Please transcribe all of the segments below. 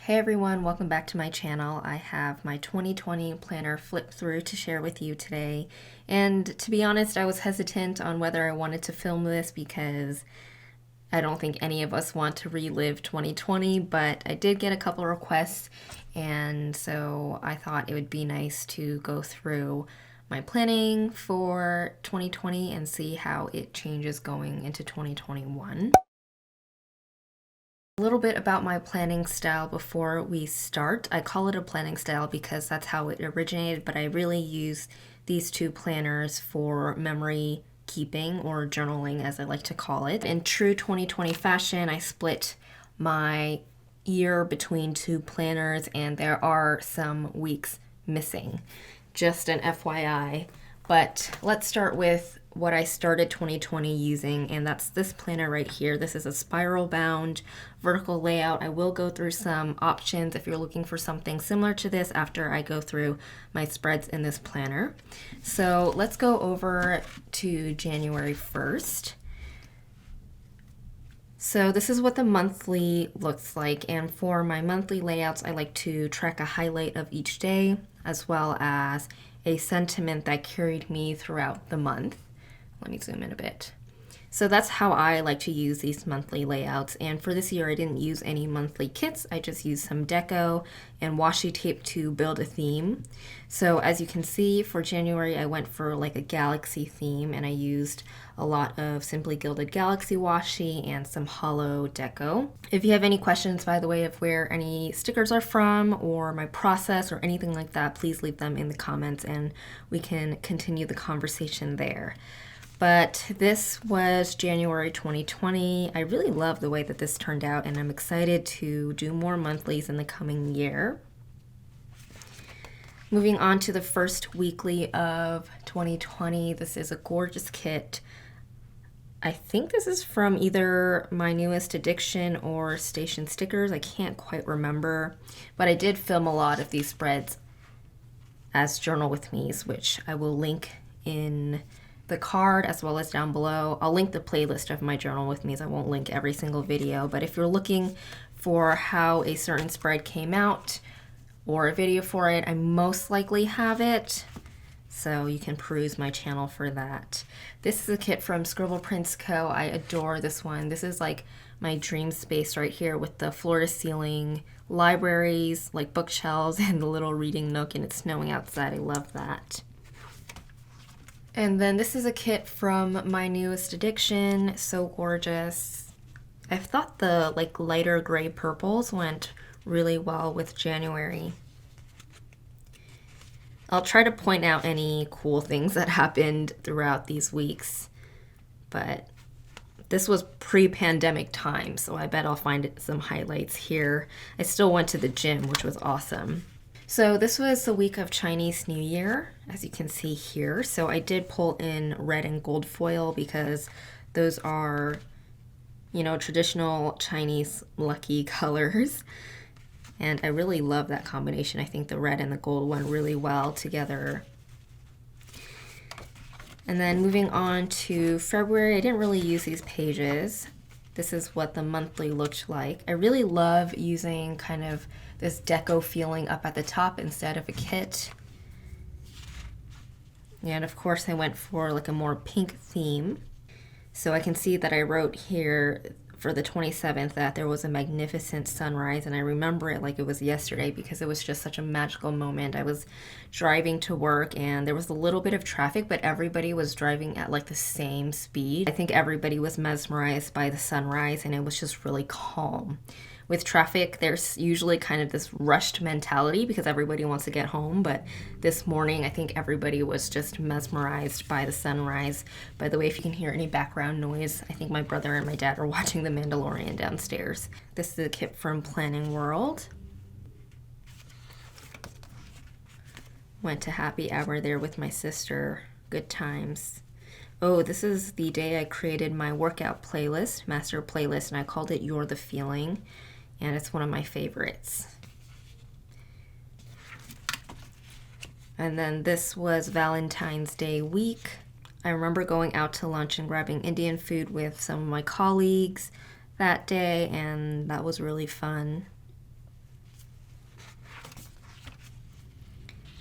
Hey everyone, welcome back to my channel. I have my 2020 planner flip through to share with you today. And to be honest, I was hesitant on whether I wanted to film this because I don't think any of us want to relive 2020, but I did get a couple requests, and so I thought it would be nice to go through my planning for 2020 and see how it changes going into 2021. A little bit about my planning style before we start. I call it a planning style because that's how it originated, but I really use these two planners for memory keeping, or journaling as I like to call it. In true 2020 fashion, I split my year between two planners and there are some weeks missing. Just an FYI. But let's start with what I started 2020 using, and that's this planner right here. This is a spiral bound vertical layout. I will go through some options if you're looking for something similar to this after I go through my spreads in this planner. So let's go over to January 1st. So this is what the monthly looks like, and for my monthly layouts I like to track a highlight of each day as well as a sentiment that carried me throughout the month. Let me zoom in a bit. So that's how I like to use these monthly layouts, and for this year I didn't use any monthly kits. I just used some deco and washi tape to build a theme. So as you can see, for January I went for like a galaxy theme, and I used a lot of Simply Gilded Galaxy washi and some hollow deco. If you have any questions, by the way, of where any stickers are from or my process or anything like that, please leave them in the comments and we can continue the conversation there. But this was January 2020. I really love the way that this turned out, and I'm excited to do more monthlies in the coming year. Moving on to the first weekly of 2020, this is a gorgeous kit. I think this is from either My Newest Addiction or Station Stickers. I can't quite remember, but I did film a lot of these spreads as journal with me's, which I will link in the card as well as down below. I'll link the playlist of my journal with me's. I won't link every single video, but if you're looking for how a certain spread came out or a video for it, I most likely have it, so you can peruse my channel for that. This is a kit from Scribble Prints Co. I adore this one. This is like my dream space right here with the floor to ceiling libraries, like bookshelves, and the little reading nook, and it's snowing outside. I love that. And then this is a kit from My Newest Addiction. So gorgeous. I thought the like lighter gray purples went really well with January. I'll try to point out any cool things that happened throughout these weeks, but this was pre-pandemic time, so I bet I'll find some highlights here. I still went to the gym, which was awesome. So this was the week of Chinese New Year, as you can see here. So I did pull in red and gold foil because those are, you know, traditional Chinese lucky colors. And I really love that combination. I think the red and the gold went really well together. And then moving on to February, I didn't really use these pages. This is what the monthly looked like. I really love using kind of this deco feeling up at the top instead of a kit. And of course I went for like a more pink theme. So I can see that I wrote here for the 27th that there was a magnificent sunrise, and I remember it like it was yesterday because it was just such a magical moment. I was driving to work and there was a little bit of traffic, but everybody was driving at like the same speed. I think everybody was mesmerized by the sunrise, and it was just really calm. With traffic, there's usually kind of this rushed mentality because everybody wants to get home, but this morning I think everybody was just mesmerized by the sunrise. By the way, if you can hear any background noise, I think my brother and my dad are watching The Mandalorian downstairs. This is a kit from Planning World. Went to happy hour there with my sister. Good times. Oh, this is the day I created my workout playlist, master playlist, and I called it You're the Feeling. And it's one of my favorites. And then this was Valentine's Day week. I remember going out to lunch and grabbing Indian food with some of my colleagues that day, and that was really fun.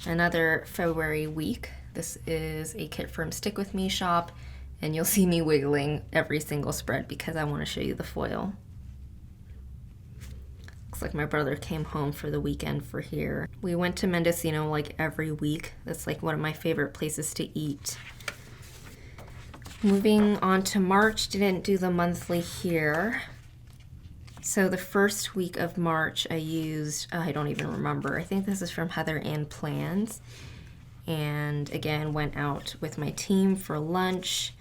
Another February week. This is a kit from Stick With Me shop, and you'll see me wiggling every single spread because I want to show you the foil. Looks like my brother came home for the weekend for here. We went to Mendocino like every week. That's like one of my favorite places to eat. Moving on to March, didn't do the monthly here. So the first week of March I used, I don't even remember, I think this is from Heather and Plans. And again, went out with my team for lunch.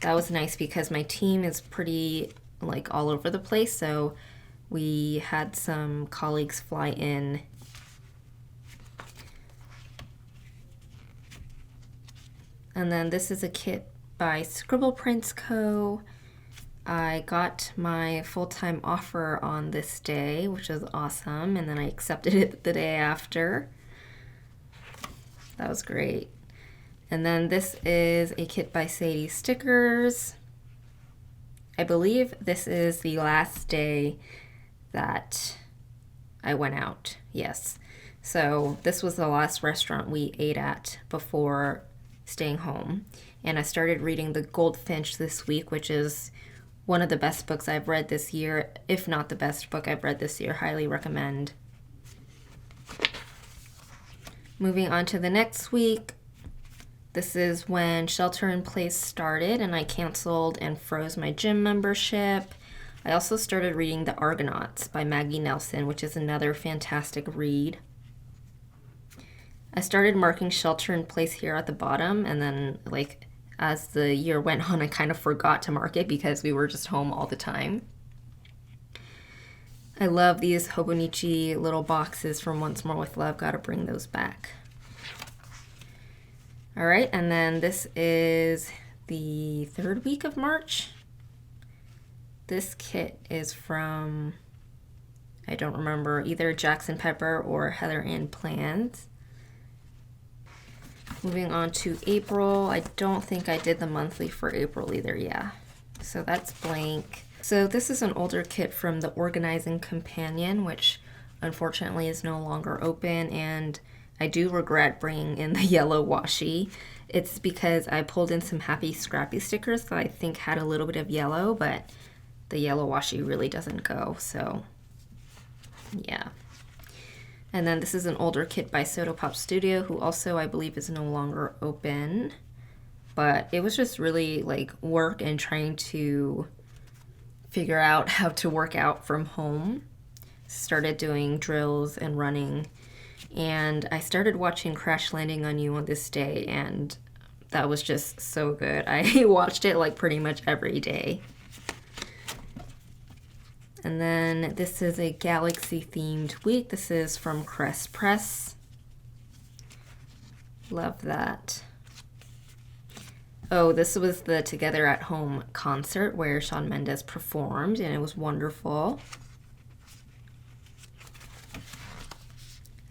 That was nice because my team is pretty like all over the place, so we had some colleagues fly in. And then this is a kit by Scribble Prints Co. I got my full-time offer on this day, which is awesome, and then I accepted it the day after. That was great. And then this is a kit by Sadie Stickers. I believe this is the last day that I went out, yes. So this was the last restaurant we ate at before staying home. And I started reading The Goldfinch this week, which is one of the best books I've read this year, if not the best book I've read this year. Highly recommend. Moving on to the next week. This is when Shelter in Place started and I canceled and froze my gym membership. I also started reading The Argonauts by Maggie Nelson, which is another fantastic read. I started marking Shelter in Place here at the bottom, and then like as the year went on, I kind of forgot to mark it because we were just home all the time. I love these Hobonichi little boxes from Once More with Love. Gotta bring those back. All right, and then this is the third week of March. This kit is from, I don't remember, either Jackson Pepper or Heather and Plans. Moving on to April. I don't think I did the monthly for April either, yeah. So that's blank. So this is an older kit from the Organizing Companion, which unfortunately is no longer open, and I do regret bringing in the yellow washi. It's because I pulled in some Happy Scrappy stickers that I think had a little bit of yellow, but the yellow washi really doesn't go, so yeah. And then this is an older kit by Soda Pop Studio, who also I believe is no longer open. But it was just really like work and trying to figure out how to work out from home. Started doing drills and running. And I started watching Crash Landing on You on this day, and that was just so good. I watched it like pretty much every day. And then this is a galaxy themed week. This is from Crest Press. Love that. Oh, this was the Together at Home concert where Shawn Mendes performed, and it was wonderful.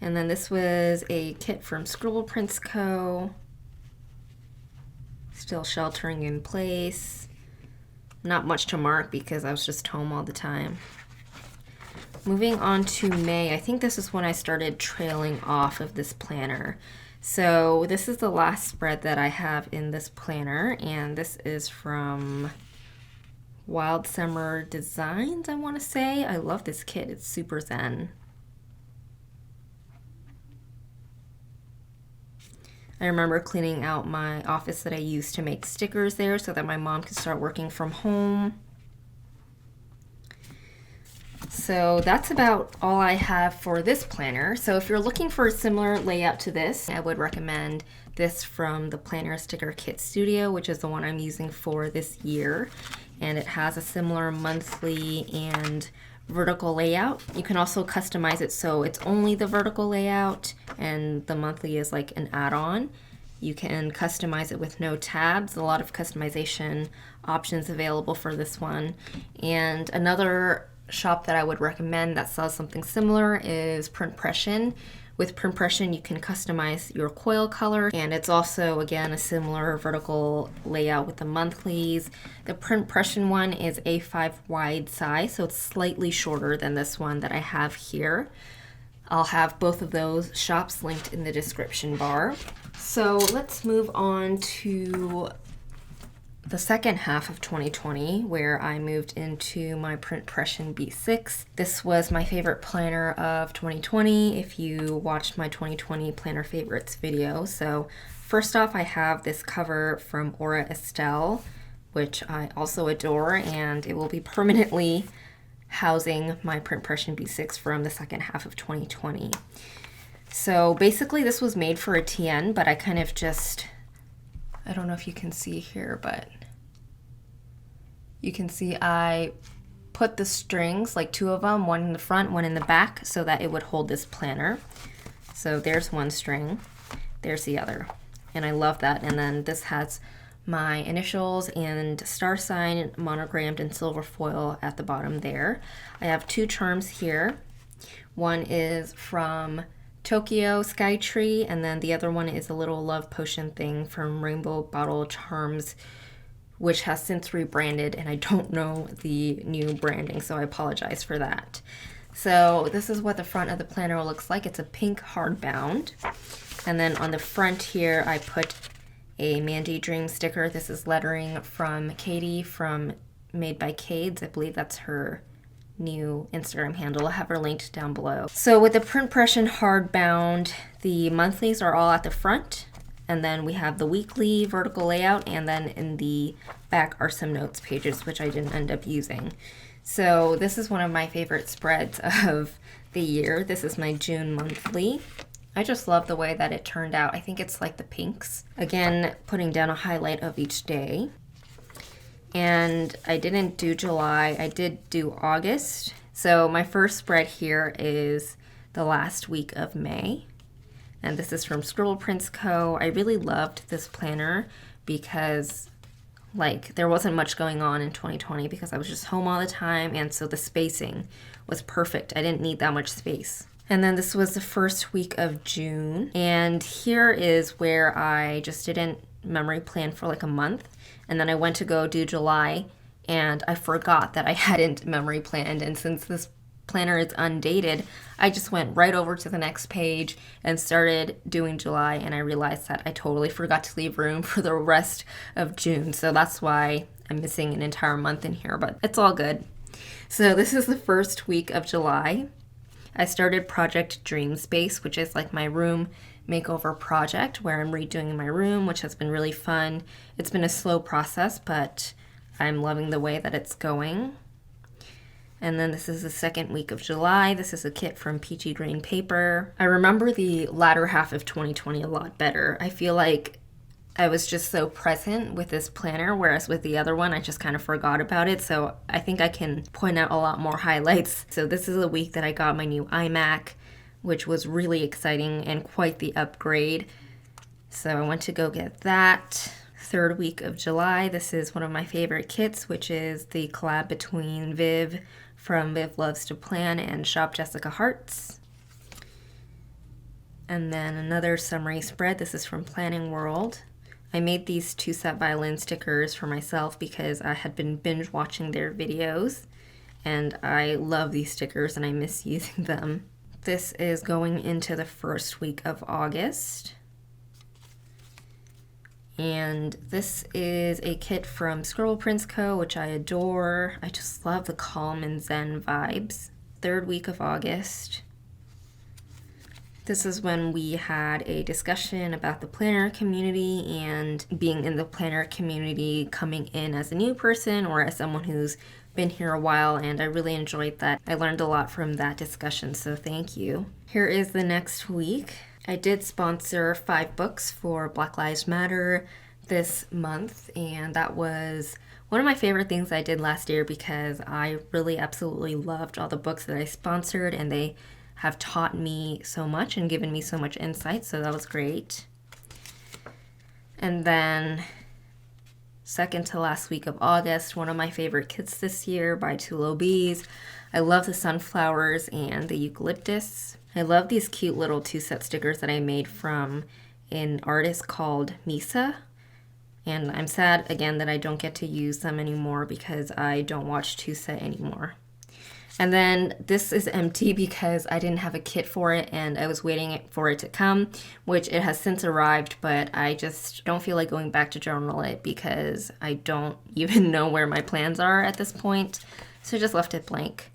And then this was a kit from Scribble Prints Co. Still sheltering in place. Not much to mark because I was just home all the time. Moving on to May, I think this is when I started trailing off of this planner. So this is the last spread that I have in this planner, and this is from Wild Summer Designs, I want to say. I love this kit. It's super zen. I remember cleaning out my office that I used to make stickers there so that my mom could start working from home. So that's about all I have for this planner. So if you're looking for a similar layout to this, I would recommend this from the Planner Sticker Kit Studio, which is the one I'm using for this year. And it has a similar monthly and vertical layout. You can also customize it so it's only the vertical layout and the monthly is like an add-on. You can customize it with no tabs. A lot of customization options available for this one. And another shop that I would recommend that sells something similar is Printpression. With Printpression, you can customize your coil color, and it's also, again, a similar vertical layout with the monthlies. The Printpression one is A5 wide size, so it's slightly shorter than this one that I have here. I'll have both of those shops linked in the description bar. So let's move on to the second half of 2020, where I moved into my Printpression B6. This was my favorite planner of 2020 if you watched my 2020 planner favorites video. So first off, I have this cover from Aura Estelle, which I also adore, and it will be permanently housing my Printpression B6 from the second half of 2020. So basically this was made for a TN, but I kind of just, I don't know if you can see here, but you can see I put the strings, like 2 of them, one in the front, one in the back, so that it would hold this planner. So there's one string, there's the other, and I love that. And then this has my initials and star sign monogrammed in silver foil at the bottom there. I have 2 charms here. One is from Tokyo Sky Tree, and then the other one is a little love potion thing from Rainbow Bottle Charms, which has since rebranded, and I don't know the new branding, so I apologize for that. So this is what the front of the planner looks like. It's a pink hardbound. And then on the front here, I put a mandydreams sticker. This is lettering from Katie from Made by Cades. I believe that's her new Instagram handle. I'll have her linked down below. So with the Printpression hardbound, the monthlies are all at the front, and then we have the weekly vertical layout, and then in the back are some notes pages, which I didn't end up using. So this is one of my favorite spreads of the year. This is my June monthly. I just love the way that it turned out. I think it's like the pinks. Again, putting down a highlight of each day. And I didn't do July, I did do August. So my first spread here is the last week of May. And this is from Scribble Prints Co. I really loved this planner because like there wasn't much going on in 2020 because I was just home all the time, and so the spacing was perfect. I didn't need that much space. And then this was the first week of June, and here is where I just didn't memory plan for like a month, and then I went to go do July and I forgot that I hadn't memory planned, and since this planner is undated, I just went right over to the next page and started doing July, and I realized that I totally forgot to leave room for the rest of June, so that's why I'm missing an entire month in here, but it's all good. So this is the first week of July. I started Project Dream Space, which is like my room makeover project where I'm redoing my room, which has been really fun. It's been a slow process, but I'm loving the way that it's going. And then this is the second week of July. This is a kit from Peachy Green Paper. I remember the latter half of 2020 a lot better. I feel like I was just so present with this planner, whereas with the other one, I just kind of forgot about it. So I think I can point out a lot more highlights. So this is the week that I got my new iMac, which was really exciting and quite the upgrade. So I went to go get that. Third week of July, this is one of my favorite kits, which is the collab between Viv from Viv Loves to Plan and Shop Jessica Hearts. And then another summary spread. This is from Planning World. I made these 2 set violin stickers for myself because I had been binge watching their videos, and I love these stickers and I miss using them. This is going into the first week of August. And this is a kit from Scribble Prints Co, which I adore. I just love the calm and zen vibes. Third week of August. This is when we had a discussion about the planner community and being in the planner community, coming in as a new person or as someone who's been here a while, and I really enjoyed that. I learned a lot from that discussion, so thank you. Here is the next week. I did sponsor 5 books for Black Lives Matter this month, and that was one of my favorite things I did last year because I really absolutely loved all the books that I sponsored, and they have taught me so much and given me so much insight, so that was great. And then second to last week of August, one of my favorite kits this year by Lil Bees. I love the sunflowers and the eucalyptus. I love these cute little 2-set stickers that I made from an artist called Misa. And I'm sad again that I don't get to use them anymore because I don't watch 2-set anymore. And then this is empty because I didn't have a kit for it and I was waiting for it to come, which it has since arrived, but I just don't feel like going back to journal it because I don't even know where my plans are at this point. So I just left it blank.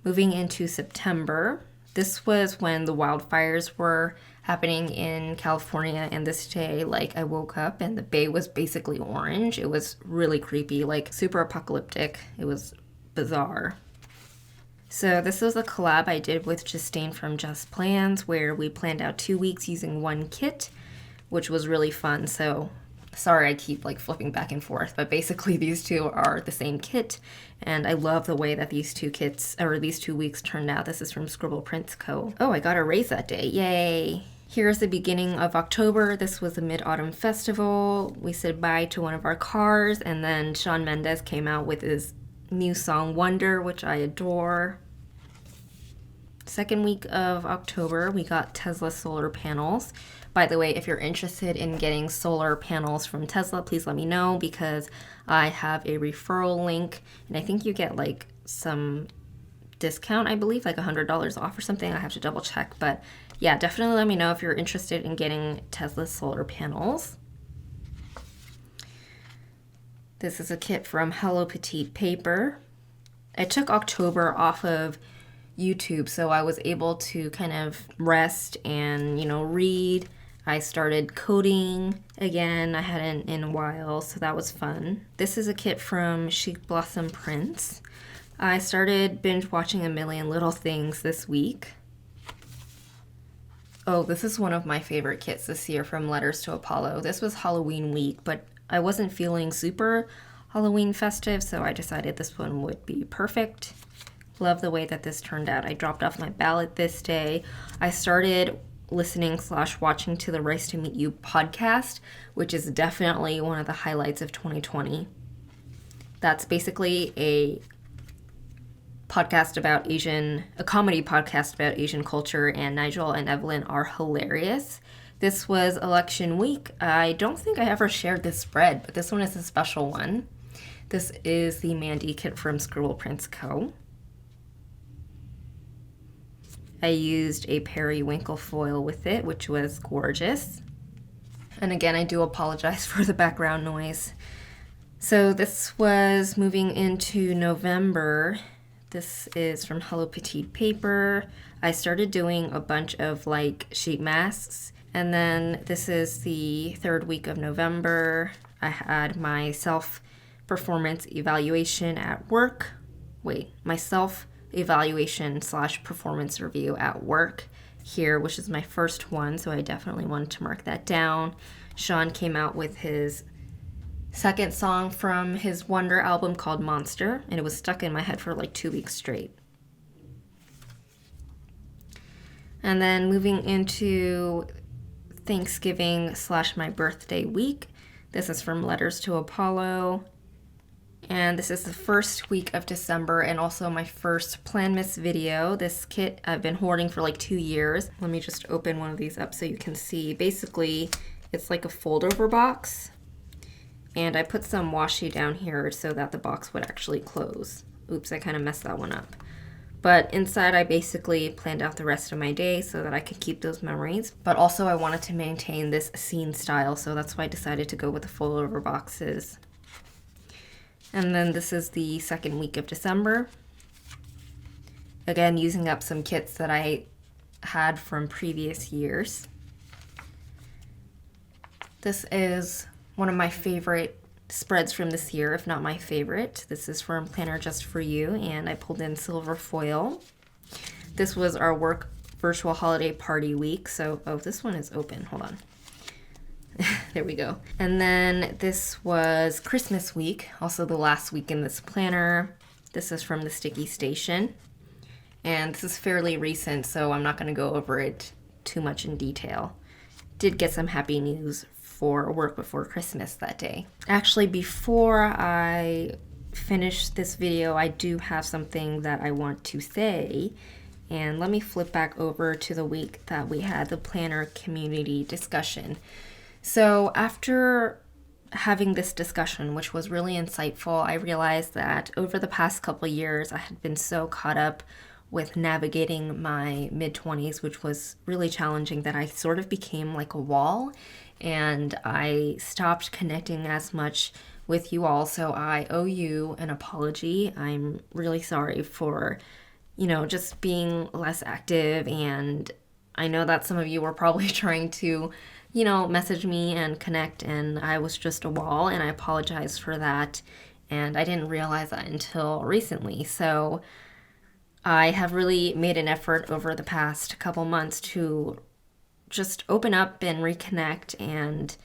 Moving into September, this was when the wildfires were happening in California, and this day, like, I woke up and the bay was basically orange. It was really creepy, like super apocalyptic. It was bizarre. So this was a collab I did with Justine from Just Plans, where we planned out 2 weeks using one kit, which was really fun. So sorry I keep like flipping back and forth, but basically these two are the same kit, and I love the way that these 2 kits, or these 2 weeks turned out. This is from Scribble Prints Co. Oh, I got a raise that day, yay! Here's the beginning of October. This was a Mid-Autumn Festival. We said bye to one of our cars, and then Shawn Mendes came out with his new song Wonder, which I adore. Second week of October, we got Tesla solar panels. By the way, if you're interested in getting solar panels from Tesla, please let me know because I have a referral link, and I think you get like some discount, I believe, like $100 off or something. I have to double check, but yeah, definitely let me know if you're interested in getting Tesla solar panels. This is a kit from Hello Petite Paper. I took October off of YouTube, so I was able to kind of rest and, read. I started coding again. I hadn't in a while, so that was fun. This is a kit from Chic Blossom Prints. I started binge watching A Million Little Things this week. Oh, this is one of my favorite kits this year from Letters to Apollo. This was Halloween week, but I wasn't feeling super Halloween festive, so I decided this one would be perfect. Love the way that this turned out. I dropped off my ballot this day. I started listening/watching to the Rice to Meet You podcast, which is definitely one of the highlights of 2020. That's basically a comedy podcast about Asian culture, and Nigel and Evelyn are hilarious. This was election week. I don't think I ever shared this spread, but this one is a special one. This is the Mandy kit from Scribble Prints Co. I used a periwinkle foil with it, which was gorgeous. And again, I do apologize for the background noise. So this was moving into November. This is from Hello Petite Paper. I started doing a bunch of like sheet masks. And then this is the 3rd week of November. I had my self-performance evaluation at work. My self-evaluation/performance review at work here, which is my first one, so I definitely wanted to mark that down. Shawn came out with his second song from his Wonder album called Monster, and it was stuck in my head for like 2 weeks straight. And then moving into Thanksgiving/my birthday week. This is from Letters to Apollo. And this is the first week of December and also my first Planmas video. This kit I've been hoarding for like 2 years. Let me just open one of these up so you can see. Basically, it's like a fold-over box. And I put some washi down here so that the box would actually close. Oops, I kind of messed that one up. But inside I basically planned out the rest of my day so that I could keep those memories. But also I wanted to maintain this scene style, so that's why I decided to go with the fold-over boxes. And then this is the 2nd week of December. Again, using up some kits that I had from previous years. This is one of my favorite spreads from this year, if not my favorite. This is from Planner Just For You, and I pulled in silver foil. This was our work virtual holiday party week, so, oh, this one is open, hold on. There we go. And then this was Christmas week, also the last week in this planner. This is from the Sticky Station, and this is fairly recent, so I'm not going to go over it too much in detail. Did get some happy news for work before Christmas that day. Actually, before I finish this video, I do have something that I want to say. And let me flip back over to the week that we had the planner community discussion. So after having this discussion, which was really insightful. I realized that over the past couple of years, I had been so caught up with navigating my mid-20s, which was really challenging, that I sort of became like a wall, and I stopped connecting as much with you all. So I owe you an apology. I'm really sorry for, just being less active. And I know that some of you were probably trying to, message me and connect, and I was just a wall, and I apologize for that. And I didn't realize that until recently. So I have really made an effort over the past couple months to just open up and reconnect and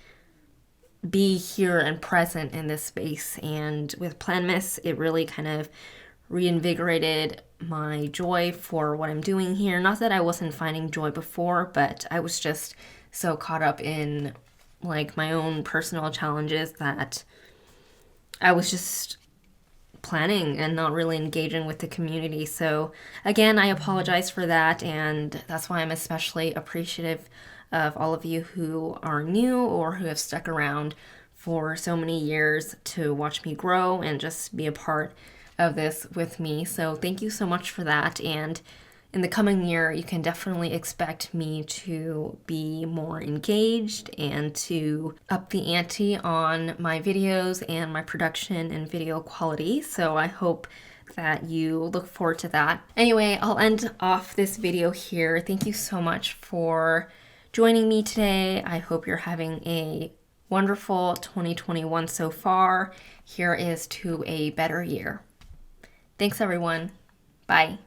be here and present in this space. And with Planmas, it really kind of reinvigorated my joy for what I'm doing here. Not that I wasn't finding joy before, but I was just so caught up in like my own personal challenges that I was just planning and not really engaging with the community. So again, I apologize for that, and that's why I'm especially appreciative of all of you who are new or who have stuck around for so many years to watch me grow and just be a part of this with me. So thank you so much for that. And in the coming year, you can definitely expect me to be more engaged and to up the ante on my videos and my production and video quality. So I hope that you look forward to that. Anyway, I'll end off this video here. Thank you so much for joining me today. I hope you're having a wonderful 2021 so far. Here is to a better year. Thanks, everyone. Bye.